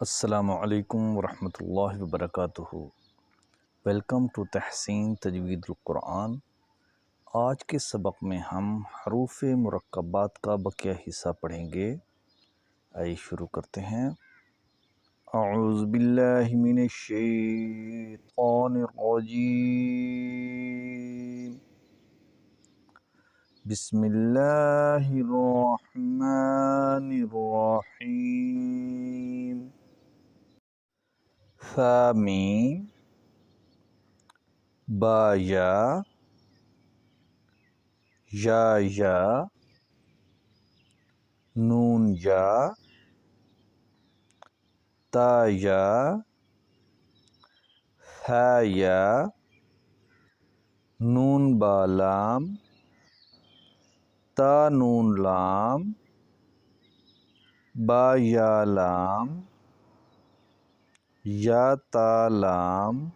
السلام علیکم ورحمۃ اللہ وبرکاتہ۔ ویلکم ٹو تحسین تجوید القرآن۔ آج کے سبق میں ہم حروف مرکبات کا بقیہ حصہ پڑھیں گے۔ آئیے شروع کرتے ہیں۔ اعوذ باللہ من الشیطان الرجیم، بسم اللہ الرحمن الرحیم۔ ثا میم، با یا، یا، نون یا، تا یا، ثا یا، نون با لام، تا نون لام، با یا لام، یا تا لام،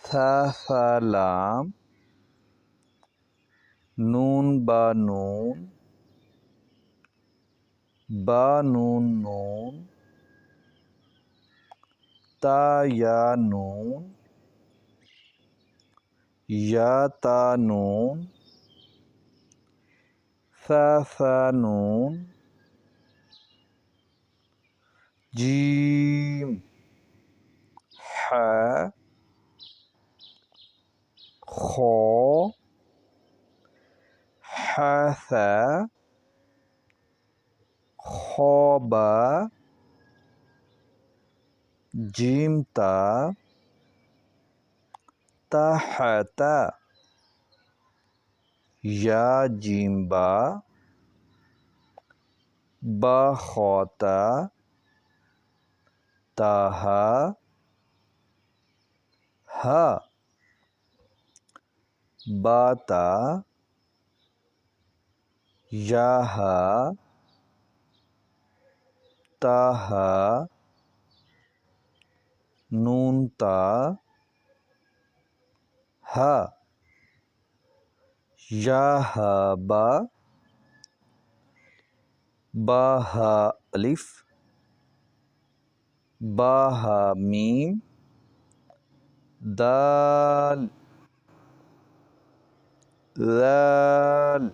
ثا لام، نون با نون، با نون نون، تا یا نون، یا تا نون، ثا نون، جیم، ح، خو، ثا، خو با، جیم تا، تا، یا جیم با، با خوتا، تاہا، ہا، باتا، یا ہا، تاہا، نون تا، ہا، یا ہا با، با ہا الف، با ہا میم، دال، ذال،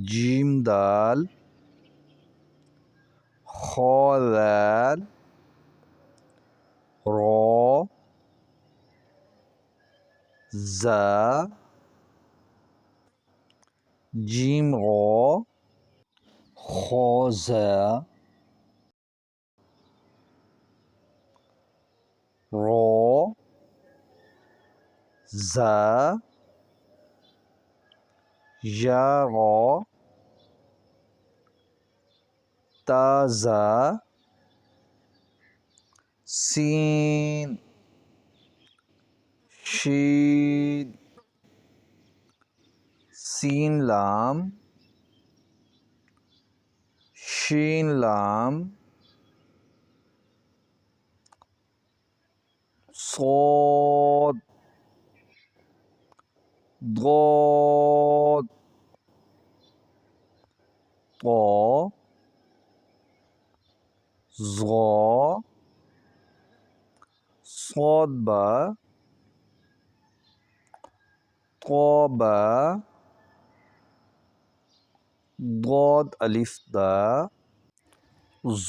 جیم دال، خو ذال، رو، زا، جیم رو، خوزا، رو، زا، یا رو، تازا، سین، شین، سین لام، شین لام، صاد، ضاد، طا، ظا، صاد با، طا با، ضاد الف دا،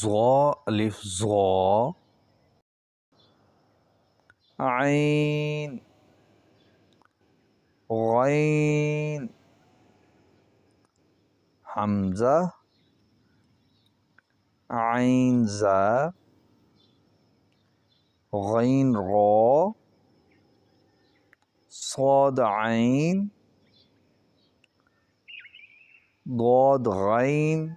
ظا الف ظا، عین، غین، حمزہ، عین زا، غین رو، صاد عین، ضاد غین۔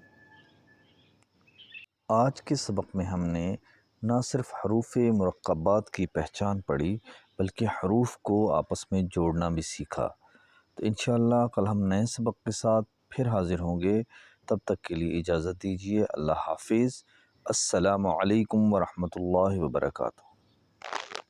آج کے سبق میں ہم نے نہ صرف حروف مرکبات کی پہچان پڑھی بلکہ حروف کو آپس میں جوڑنا بھی سیکھا۔ تو انشاءاللہ کل ہم نئے سبق کے ساتھ پھر حاضر ہوں گے۔ تب تک کے لیے اجازت دیجیے۔ اللہ حافظ۔ السلام علیکم ورحمۃ اللہ وبرکاتہ۔